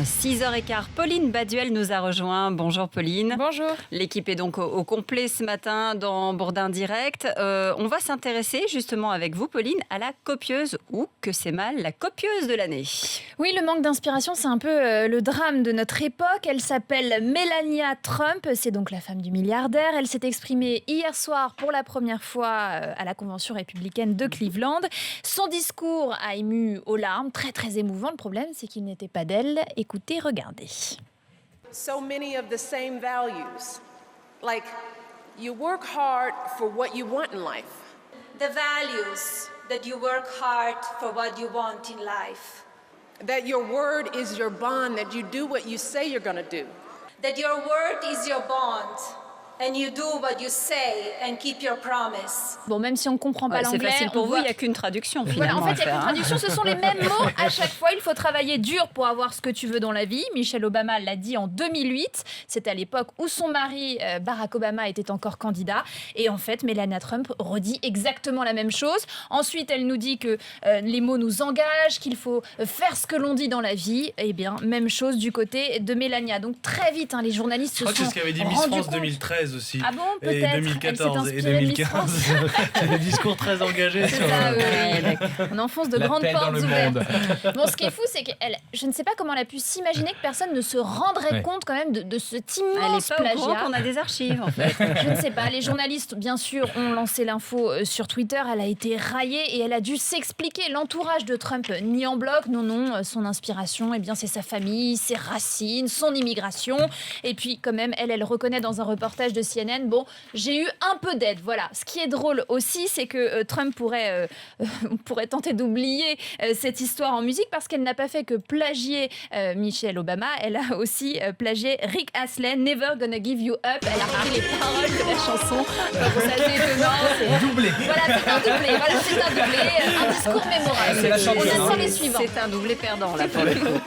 6h15, Pauline Baduel nous a rejoint. Bonjour Pauline. Bonjour. L'équipe est donc au complet ce matin dans Bourdin Direct. On va s'intéresser justement avec vous Pauline à la copieuse ou que c'est mal, la copieuse de l'année. Oui, le manque d'inspiration, c'est un peu le drame de notre époque. Elle s'appelle Melania Trump, c'est donc la femme du milliardaire. Elle s'est exprimée hier soir pour la première fois à la convention républicaine de Cleveland. Son discours a ému aux larmes, très très émouvant. Le problème, c'est qu'il n'était pas d'elle. Écoutez, regardez. So many of the same values, like you work hard for what you want in life. The values that you work hard for what you want in life. That your word is your bond, that you do what you say you're going to do. That your word is your bond. And you do what you say and keep your promise. Bon, même si on ne comprend pas l'anglais... C'est facile pour vous, il n'y a qu'une traduction finalement. Voilà, en fait, il n'y a qu'une traduction, ce sont les mêmes mots à chaque fois. Il faut travailler dur pour avoir ce que tu veux dans la vie. Michelle Obama l'a dit en 2008. C'est à l'époque où son mari, Barack Obama, était encore candidat. Et en fait, Melania Trump redit exactement la même chose. Ensuite, elle nous dit que les mots nous engagent, qu'il faut faire ce que l'on dit dans la vie. Eh bien, même chose du côté de Melania. Donc très vite, les journalistes se sont rendus compte. Je crois que c'est ce qu'avait dit Miss France 2013 aussi. Ah bon, peut-être. Et 2014 et 2015. C'est des discours très engagés sur on enfonce de grandes portes ouvertes. Bon, ce qui est fou, c'est qu'elle, je ne sais pas comment elle a pu s'imaginer que personne ne se rendrait compte quand même de cet immense plagiat. Elle est pas au courant qu'on a des archives en fait. Je ne sais pas. Les journalistes, bien sûr, ont lancé l'info sur Twitter. Elle a été raillée et elle a dû s'expliquer. L'entourage de Trump nie en bloc. Non, son inspiration, eh bien, c'est sa famille, ses racines, son immigration. Et puis, quand même, elle reconnaît dans un reportage de CNN. Bon, j'ai eu un peu d'aide, voilà. Ce qui est drôle aussi, c'est que Trump pourrait tenter d'oublier cette histoire en musique parce qu'elle n'a pas fait que plagier Michelle Obama, elle a aussi plagié Rick Astley, Never Gonna Give You Up. Elle a repris les paroles de la chanson. Ça, c'est étonnant. Doublé. Voilà, c'est un doublé. Un discours mémorable. C'est la chanson, on attend les suivants. C'est un doublé perdant là pour le coup.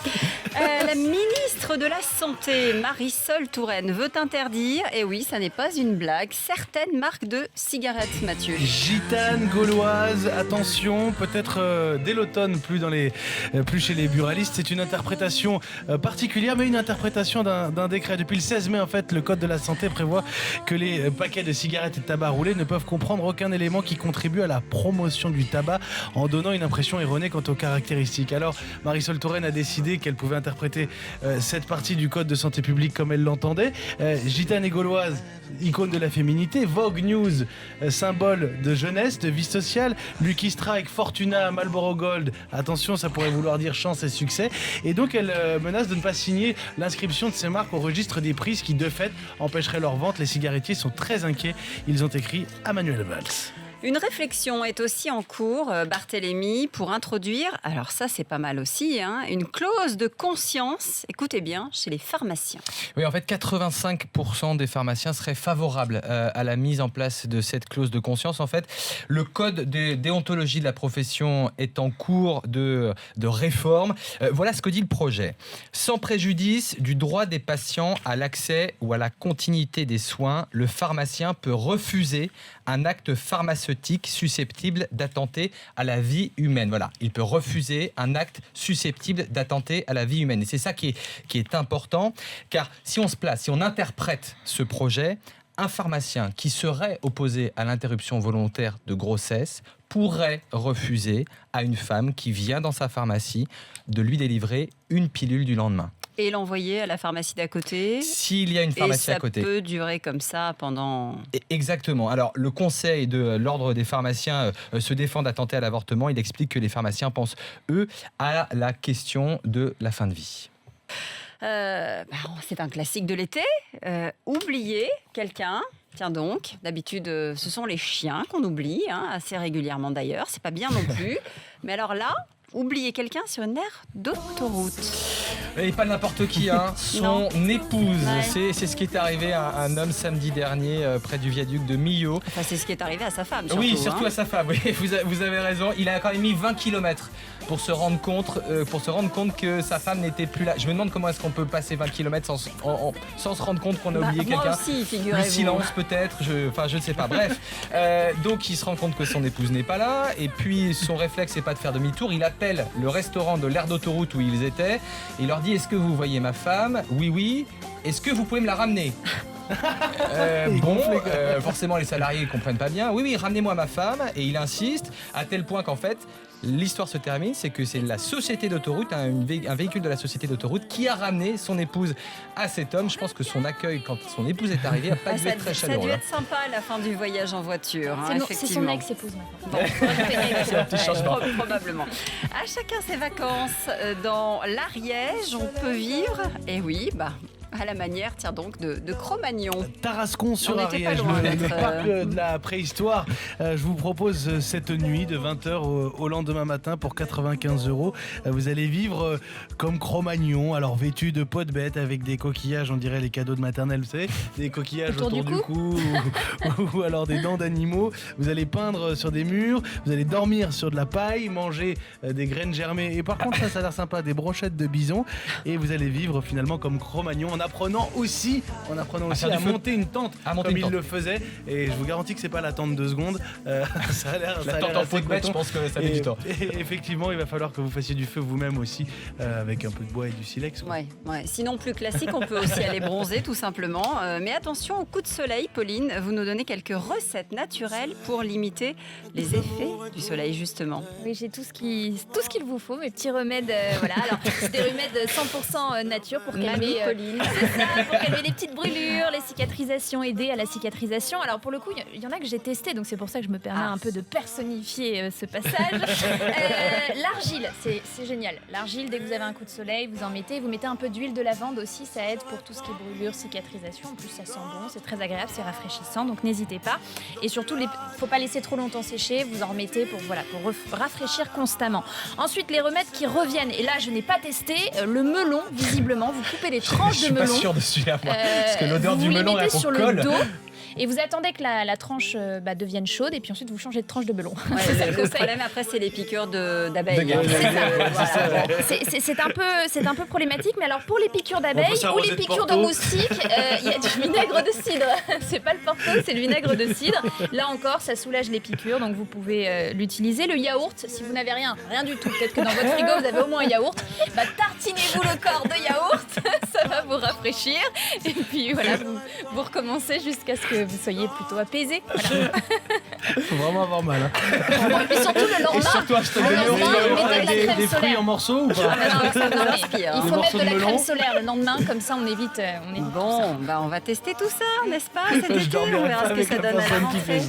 La ministre de la Santé, Marisol Touraine, veut interdire, et oui, ça n'est pas une blague, certaines marques de cigarettes, Mathieu. Gitane gauloise, attention, peut-être dès l'automne, plus chez les buralistes. C'est une interprétation particulière, mais une interprétation d'un décret. Depuis le 16 mai, en fait, le Code de la santé prévoit que les paquets de cigarettes et de tabac roulé ne peuvent comprendre aucun élément qui contribue à la promotion du tabac en donnant une impression erronée quant aux caractéristiques. Alors, Marisol Touraine a décidé qu'elle pouvait interpréter cette partie du Code de santé publique comme elle l'entendait. Gitane et gauloise, icône de la féminité, Vogue News, symbole de jeunesse, de vie sociale, Lucky Strike, Fortuna, Marlboro Gold, attention, ça pourrait vouloir dire chance et succès. Et donc elle menace de ne pas signer l'inscription de ces marques au registre des prix, ce qui de fait empêcherait leur vente. Les cigarettiers sont très inquiets, ils ont écrit à Manuel Valls. Une réflexion est aussi en cours, Barthélémy, pour introduire, alors ça c'est pas mal aussi, une clause de conscience, écoutez bien, chez les pharmaciens. Oui, en fait, 85% des pharmaciens seraient favorables à la mise en place de cette clause de conscience. En fait, le code de déontologie de la profession est en cours de réforme. Voilà ce que dit le projet. Sans préjudice du droit des patients à l'accès ou à la continuité des soins, le pharmacien peut refuser un acte pharmaceutique susceptible d'attenter à la vie humaine. Voilà, il peut refuser un acte susceptible d'attenter à la vie humaine. Et c'est ça qui est important, car si on interprète ce projet, un pharmacien qui serait opposé à l'interruption volontaire de grossesse pourrait refuser à une femme qui vient dans sa pharmacie de lui délivrer une pilule du lendemain. Et l'envoyer à la pharmacie d'à côté. S'il y a une pharmacie à côté. Et ça peut durer comme ça pendant... Exactement. Alors, le conseil de l'ordre des pharmaciens se défend d'attenter à l'avortement. Il explique que les pharmaciens pensent, eux, à la question de la fin de vie. C'est un classique de l'été. Oublier quelqu'un. Tiens donc, d'habitude, ce sont les chiens qu'on oublie, assez régulièrement d'ailleurs. C'est pas bien non plus. Mais alors là... oublier quelqu'un sur une aire d'autoroute. Et pas n'importe qui, son épouse. Ouais. C'est ce qui est arrivé à un homme samedi dernier près du viaduc de Millau. Enfin, c'est ce qui est arrivé à sa femme, surtout. Oui, surtout à sa femme, oui, vous avez raison. Il a quand même mis 20 km pour se rendre compte que sa femme n'était plus là. Je me demande comment est-ce qu'on peut passer 20 km sans se rendre compte qu'on a oublié quelqu'un. Moi aussi, figurez-vous. Le silence peut-être, je ne sais pas. Bref, donc il se rend compte que son épouse n'est pas là. Et puis son réflexe, c'est pas de faire demi-tour. Il appelle appelle le restaurant de l'aire d'autoroute où ils étaient. Et il leur dit, est-ce que vous voyez ma femme ? Oui, oui. Est-ce que vous pouvez me la ramener ? Forcément les salariés ne comprennent pas bien. Oui, oui, ramenez-moi ma femme. Et il insiste à tel point qu'en fait, l'histoire se termine, c'est que c'est la société d'autoroute, un véhicule de la société d'autoroute qui a ramené son épouse à cet homme. Je pense que son accueil quand son épouse est arrivée n'a pas dû être très Ça a chaleureux. dû être sympa à la fin du voyage en voiture. Hein, C'est son ex-épouse maintenant. C'est un petit changement. Probablement. À chacun ses vacances. Dans l'Ariège, on peut vivre, et oui, à la manière, tiens donc, de Cro-Magnon. Tarascon sur On était pas Ariège, loin le d'être, parc de la préhistoire. Je vous propose cette nuit de 20h au lendemain matin pour 95 €. Vous allez vivre comme Cro-Magnon, alors vêtu de peau de bête avec des coquillages, on dirait les cadeaux de maternelle, vous savez, des coquillages autour du cou ou alors des dents d'animaux. Vous allez peindre sur des murs, vous allez dormir sur de la paille, manger des graines germées. Et par contre, ça a l'air sympa, des brochettes de bison. Et vous allez vivre finalement comme Cro-Magnon en apprenant aussi à monter une tente comme il le faisait. Et je vous garantis que c'est pas la tente de secondes. Ça a l'air La tente en peau de bête, je pense que ça met du temps. Et effectivement, il va falloir que vous fassiez du feu vous-même aussi avec un peu de bois et du silex. Ouais. Sinon, plus classique, on peut aussi aller bronzer tout simplement. Mais attention au coup de soleil, Pauline. Vous nous donnez quelques recettes naturelles pour limiter les effets du soleil, justement. Oui, j'ai tout ce qu'il vous faut, mes petits remèdes. Voilà, alors c'est des remèdes 100% nature pour calmer, Pauline. c'est ça, pour calmer les petites brûlures, les cicatrisations, aider à la cicatrisation. Alors pour le coup, il y en a que j'ai testé, donc c'est pour ça que je me permets un peu de personnifier ce passage. L'argile, c'est génial. L'argile, dès que vous avez un coup de soleil, vous mettez un peu d'huile de lavande aussi, ça aide pour tout ce qui est brûlure, cicatrisation. En plus, ça sent bon, c'est très agréable, c'est rafraîchissant, donc n'hésitez pas. Et surtout, faut pas laisser trop longtemps sécher, vous en remettez pour rafraîchir constamment. Ensuite, les remèdes qui reviennent, et là, je n'ai pas testé, le melon, visiblement, vous coupez les tranches de melon. Je suis pas sûr de celui-là, moi. Parce que l'odeur du melon, vous les mettez sur colle. le dos. Et vous attendez que la tranche devienne chaude et puis ensuite vous changez de tranche de melon. Ouais, le problème après, c'est les piqûres d'abeilles. C'est un peu problématique, mais alors pour les piqûres d'abeilles ou les piqûres de moustiques, il y a du vinaigre de cidre. C'est pas le porto, c'est le vinaigre de cidre. Là encore, ça soulage les piqûres, donc vous pouvez l'utiliser. Le yaourt, si vous n'avez rien du tout, peut-être que dans votre frigo vous avez au moins un yaourt, tartinez-vous le corps de yaourt, ça va vous rafraîchir. Et puis voilà, vous recommencez jusqu'à ce que vous soyez plutôt apaisé. Voilà. Faut vraiment avoir mal. Hein. Et puis surtout le lendemain, Des fruits solaire. en morceaux ou pas Il faut mettre de la crème solaire le lendemain, comme ça on évite. Bon, on va tester tout ça, n'est-ce pas, cet été. On verra ce que ça donne à la rentrée.